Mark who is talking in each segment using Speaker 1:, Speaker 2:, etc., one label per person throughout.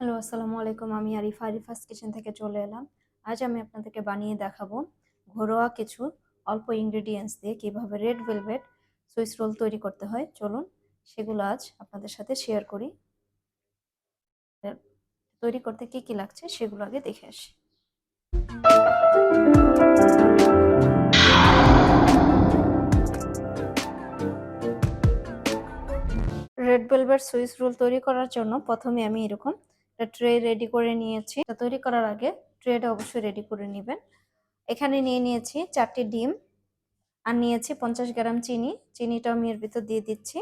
Speaker 1: Hello, আসসালামু আলাইকুম। আমি আরিফাস কিচেন থেকে চলে এলাম। আজ আমি আপনাদেরকে বানিয়ে দেখাবো ঘরোয়া কিছু অল্প ইনগ্রেডিয়েন্টস দিয়ে কিভাবে রেড ভেলভেট সুইস রোল তৈরি করতে হয়। চলুন সেগুলো আজ আপনাদের সাথে শেয়ার করি। এর তৈরি করতে কি কি লাগছে সেগুলো আগে দেখে আসি। রেড ভেলভেট সুইস রোল তৈরি করার জন্য প্রথমে আমি এরকম একটা ট্রে রেডি করে নিয়েছি। এটা তৈরি করার আগে ট্রেটা অবশ্যই রেডি করে নেবেন। এখানে নিয়ে নিয়েছি 4টি ডিম আর নিয়েছি 50 গ্রাম চিনি। চিনিটা আমি এর ভিতর দিয়ে দিচ্ছি।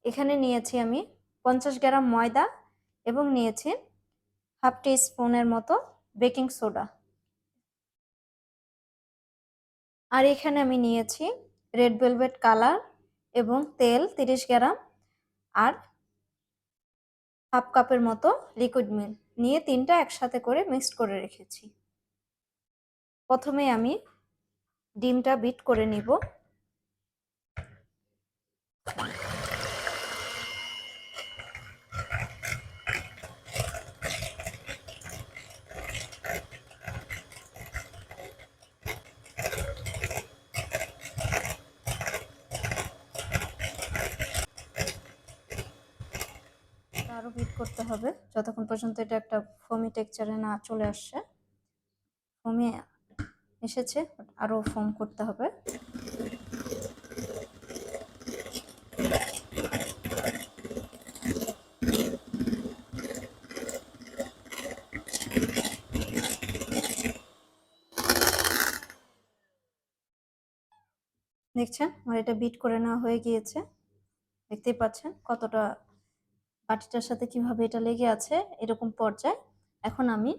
Speaker 1: এখানে নিয়েছি আমি 50 গ্রাম ময়দা এবং নিয়েছি হাফ টি স্পুনের মতো বেকিং সোডা। আর এখানে আমি নিয়েছি রেড ভেলভেট কালার এবং তেল 30 গ্রাম আর হাফ কাপের মতো লিকুইড মিল্ক নিয়ে তিনটা একসাথে করে মিক্সড করে রেখেছি। প্রথমে আমি ডিমটা বিট করে নিব। আরো বিট করতে হবে যতক্ষণ পর্যন্ত এটা একটা ফোমি টেক্সচারে না চলে আসছে। ফোমে এসেছে, আরো ফোম করতে হবে। দেখছেন আমার এটা বিট করে নেওয়া হয়ে গিয়েছে। দেখতেই পাচ্ছেন কতটা বাটিটার সাথে কিভাবে এটা লেগে আছে, এরকম পর্যায়ে। এখন আমি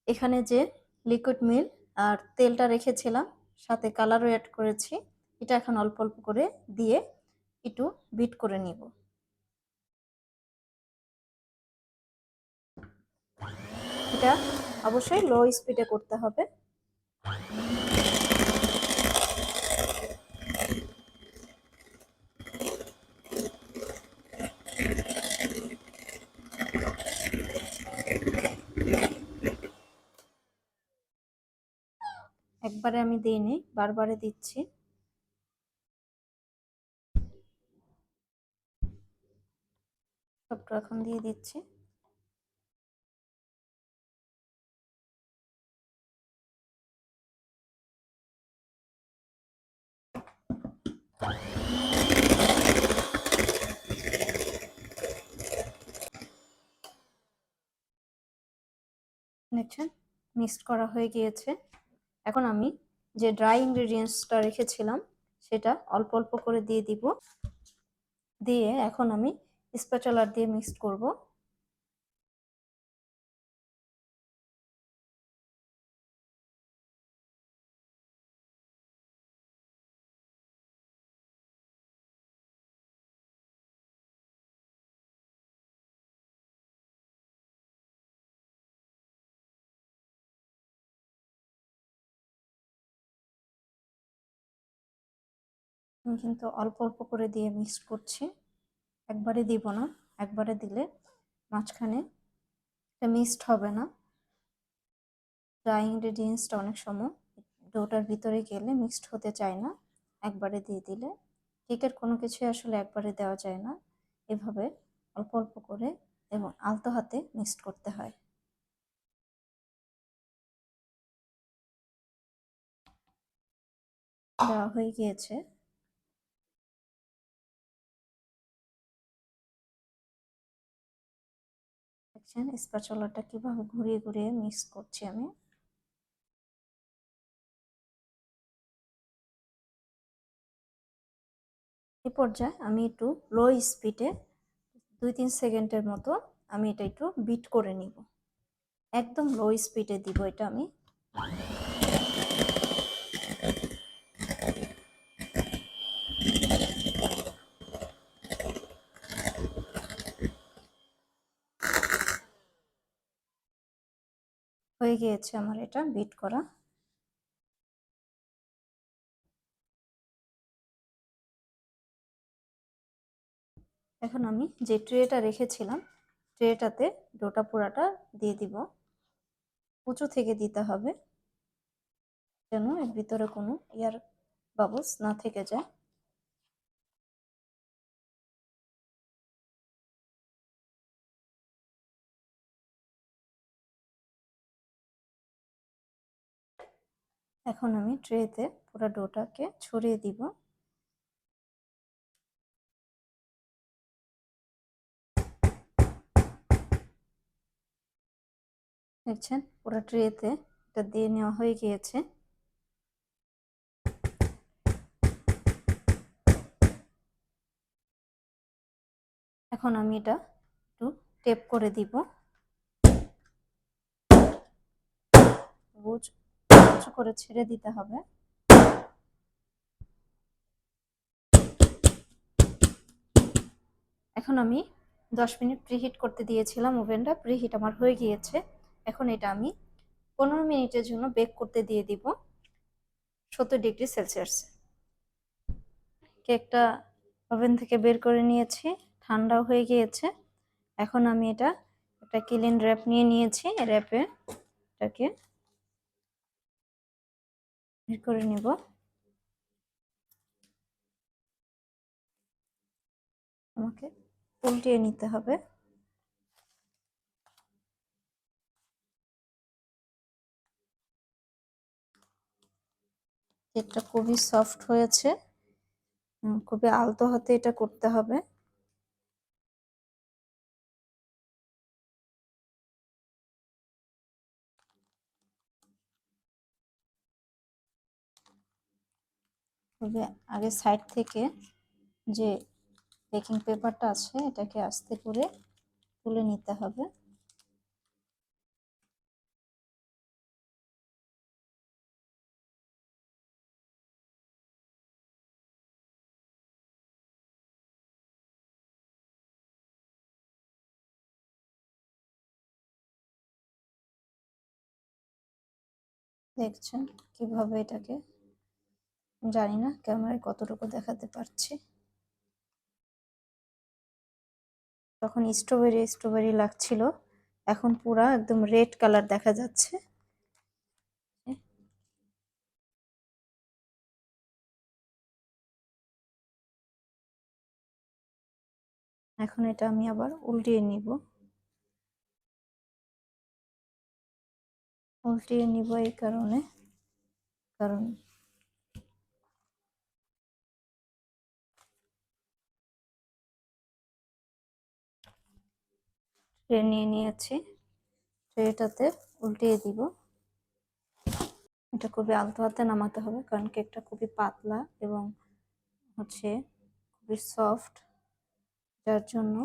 Speaker 1: এখানে যে লিকুইড মিল্ক আর তেলটা রেখেছিলাম, সাথে কালারও অ্যাড করেছি, এটা এখন অল্প অল্প করে দিয়ে একটু বিট করে নিব। এটা অবশ্যই লো স্পিডে করতে হবে। একবারে আমি দিইনি, বারবারে দিচ্ছি। সবটা এখন দিয়ে দিচ্ছি। দেখছেন মিক্সড করা হয়ে গিয়েছে। এখন আমি যে ড্রাই ইনগ্রেডিয়েন্টসটা রেখেছিলাম সেটা অল্প অল্প করে দিয়ে দিব। দিয়ে এখন আমি স্প্যাচুলার দিয়ে মিক্সড করব। আমি কিন্তু অল্প অল্প করে দিয়ে মিক্সড করছি, একবারে দিব না। একবারে দিলে মাঝখানে এটা মিক্সড হবে না। ড্রাই ইনগ্রেডিয়েন্টসটা অনেক সময় ডোটার ভিতরে গেলে মিক্সড হতে চায় না। একবারে দিয়ে দিলে, কেকের কোনো কিছুই আসলে একবারে দেওয়া যায় না। এভাবে অল্প অল্প করে এবং আলতো হাতে মিক্সড করতে হয়। দেওয়া হয়ে গিয়েছে। দেখছেন স্প্যাচুলাটা কিভাবে ঘুরিয়ে ঘুরিয়ে মিক্স করছি আমি। এই পর্যায়ে আমি একটু লো স্পিডে 2-3 সেকেন্ডের মতো আমি এটা একটু বিট করে নিব। একদম লো স্পিডে দিব এটা আমি। হয়ে গিয়েছে আমার এটা বিট করা। এখন আমি যে ট্রেটা রেখেছিলাম ট্রেটাতে ডোটা পুরাটা দিয়ে দিব। উঁচু থেকে দিতে হবে যেন এর ভিতরে কোনো এয়ার বাবলস না থেকে যায়। এখন আমি ট্রেতে পুরো ডোটাকে ছড়িয়ে দিব। দেখছেন পুরো ট্রেতে এটা দিয়ে নেওয়া হয়ে গিয়েছে। এখন আমি এটা একটু টেপ করে দিব। উঁচু করে ছেড়ে দিতে হবে। এখন আমি 10 মিনিট প্রিহিট করতে দিয়েছিলাম ওভেনটা। প্রিহিট আমার হয়ে গিয়েছে। এখন এটা আমি 15 মিনিটের জন্য বেক করতে দিয়ে দিব 70 ডিগ্রি সেলসিয়াস। কেকটা ওভেন থেকে বের করে নিয়েছি, ঠান্ডাও হয়ে গিয়েছে। এখন আমি এটা একটা ক্লিন র্যাপ নিয়ে নিয়েছি। র্যাপে এটাকে বের করে নিব। আমাকে উল্টিয়ে নিতে হবে। কেকটা খুবই সফট হয়েছে। খুবই আলতো হাতে এটা করতে হবে। খুবই আগে সাইড থেকে যে বেকিং পেপারটা আছে এটাকে আস্তে করে তুলে নিতে হবে। দেখছেন কিভাবে এটাকে, জানি না ক্যামেরায় কতটুকু দেখাতে পারছি। তখন স্ট্রবেরি স্ট্রবেরি লাগছিল, এখন পুরা একদম রেড কালার দেখা যাচ্ছে। এখন এটা আমি আবার উল্টিয়ে নিব। উল্টিয়ে নিব এই কারণ ট্রে নিয়ে নিয়েছি, ট্রেটাতে উল্টিয়ে দিব। এটা খুবই আলতো হাতে নামাতে হবে কারণ কেকটা খুবই পাতলা এবং হচ্ছে খুবই সফট, যার জন্য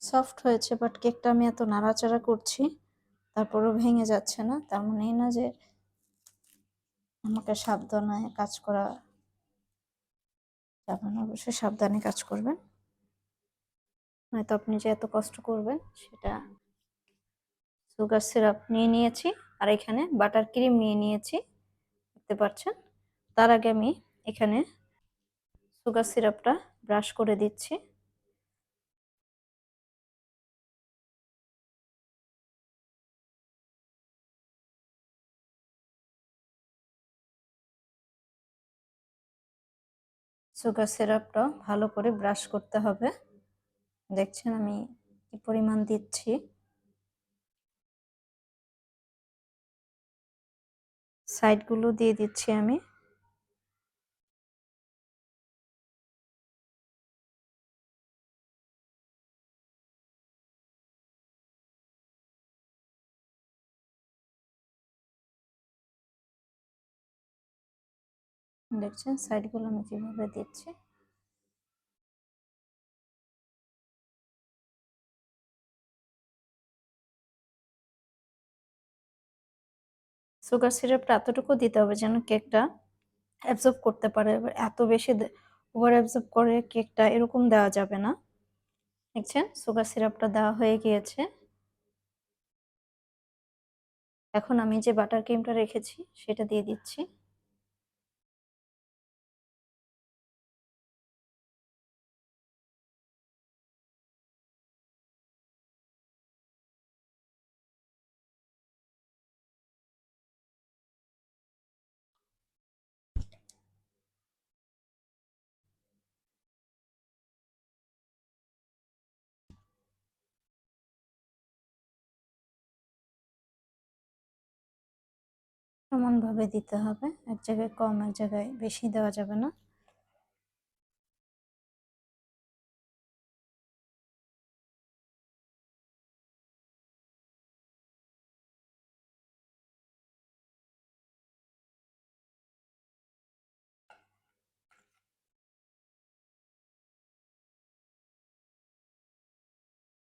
Speaker 1: সফট হয়েছে। বাট কেকটা আমি এত নাড়াচাড়া করছি তারপরেও ভেঙে যাচ্ছে না, তার মানে এই না যে আমাকে সাবধানে কাজ করা যাবে না। অবশ্যই সাবধানে কাজ করবেন, নয়তো আপনি যে এত কষ্ট করবেন সেটা। সুগার সিরাপ নিয়ে নিয়েছি আর এখানে বাটার ক্রিম নিয়ে নিয়েছি, দেখতে পাচ্ছেন। তার আগে আমি এখানে সুগার সিরাপটা ব্রাশ করে দিচ্ছি। সুগার সিরাপটা ভালো করে ব্রাশ করতে হবে। দেখছেন আমি কি পরিমাণ দিচ্ছি। সাইডগুলো দিয়ে দিচ্ছি আমি। দেখছেন সাইডগুলো আমি কিভাবে দিচ্ছি। সুগার সিরাপটা এতটুকু দিতে হবে যেন কেকটা অ্যাবজর্ব করতে পারে। এবার এত বেশি ওভার অ্যাবজর্ব করে কেকটা এরকম দেওয়া যাবে না। দেখছেন সুগার সিরাপটা দেওয়া হয়ে গিয়েছে। এখন আমি যে বাটার ক্রিমটা রেখেছি সেটা দিয়ে দিচ্ছি। সমানভাবে দিতে হবে, এক জায়গায় কম এক জায়গায় বেশি দেওয়া যাবে না।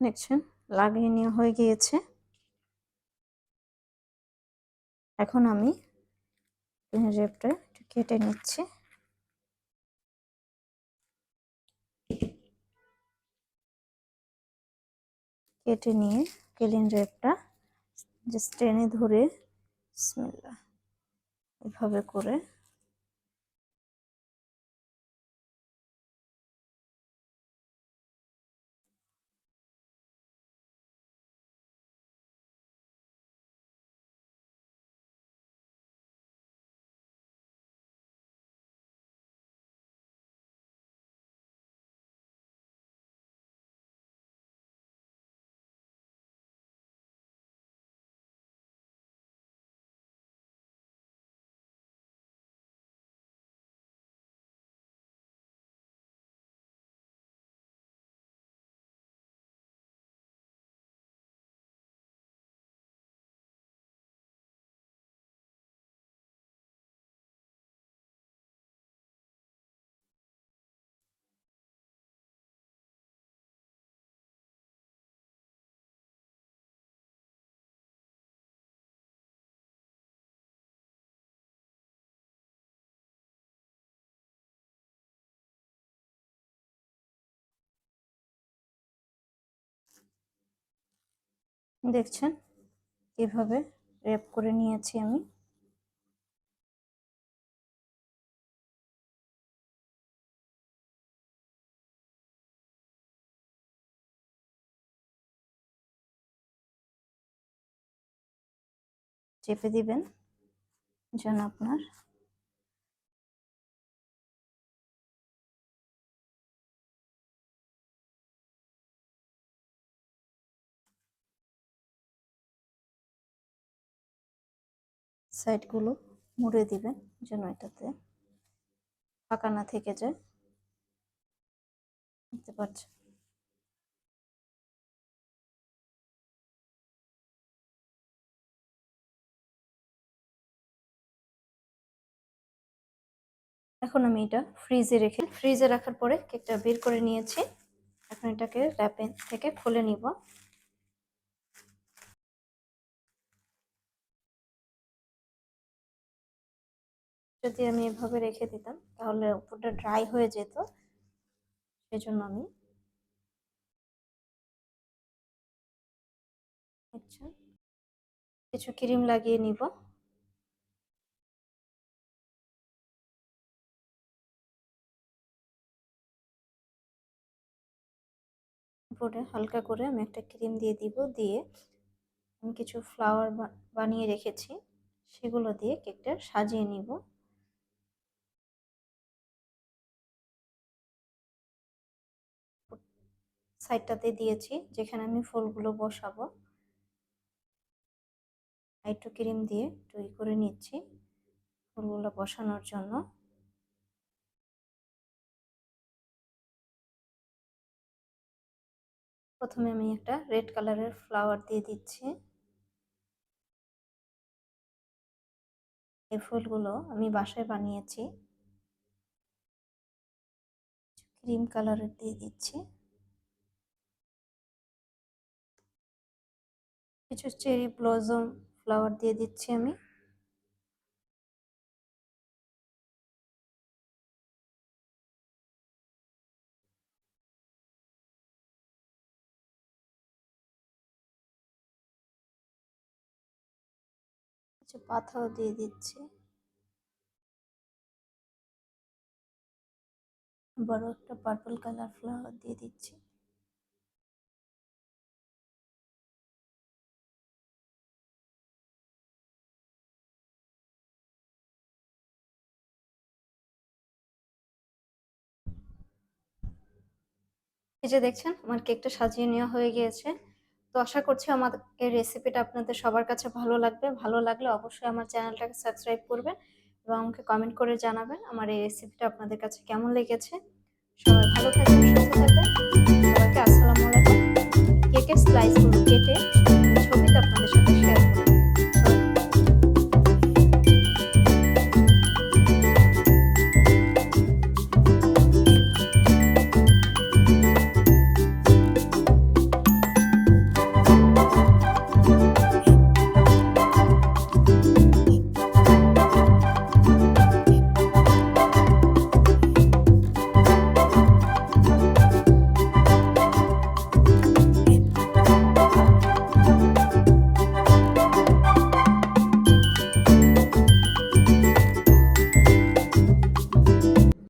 Speaker 1: দেখছেন লাগিয়ে নেওয়া হয়ে গিয়েছে। এখন আমি রেপটা একটু কেটে নিচ্ছি। কেটে নিয়ে ক্লিন রেপটা জাস্ট টেনে ধরে বিসমিল্লাহ এভাবে করে দেখছেন কিভাবে রেপ করে নিয়েছি আমি। চেপে দিবেন যেন আপনার সাইডগুলো মুড়ে দিবেন যেন এটাতে ফাঁকা না থেকে যায়। দেখতে পাচ্ছেন এখন আমি এটা ফ্রিজে রাখার পরে কেকটা বের করে নিয়েছি। এখন এটাকে র্যাপের থেকে খুলে নিব। যদি আমি এভাবে রেখে দিতাম তাহলে উপরটা ড্রাই হয়ে যেত, সেজন্য আমি আচ্ছা কিছু ক্রিম লাগিয়ে নিব। উপরে হালকা করে আমি একটা ক্রিম দিয়ে দিব, দিয়ে আমি কিছু ফ্লাওয়ার বানিয়ে রেখেছি সেগুলো দিয়ে কেকটা সাজিয়ে নিব। সাইডটাতে দিয়েছি যেখানে আমি ফুলগুলো বসাবো, একটু ক্রিম দিয়ে তৈরি করে নিচ্ছি ফুলগুলো বসানোর জন্য। প্রথমে আমি একটা রেড কালারের ফ্লাওয়ার দিয়ে দিচ্ছি। এই ফুলগুলো আমি বাসায় বানিয়েছি। ক্রিম কালারের দিয়ে দিচ্ছি, কিছু চেরি ব্লসম ফ্লাওয়ার দিয়ে দিচ্ছি আমি। কিছু পাতাও দিয়ে দিচ্ছি, বড় একটা পার্পল কালার ফ্লাওয়ার দিয়ে দিচ্ছি। এই যে দেখছেন আমার কেকটা সাজিয়ে নেওয়া হয়ে গিয়েছে। তো আশা করছি আমার এই রেসিপিটা আপনাদের সবার কাছে ভালো লাগবে। ভালো লাগলে অবশ্যই আমার চ্যানেলটাকে সাবস্ক্রাইব করবেন এবং আমাকে কমেন্ট করে জানাবেন আমার এই রেসিপিটা আপনাদের কাছে কেমন লেগেছে। সবাই ভালো থাকবেন, সুস্থ থাকবেন। সবাইকে আসসালামু আলাইকুম। কেকের স্লাইসগুলো কেটে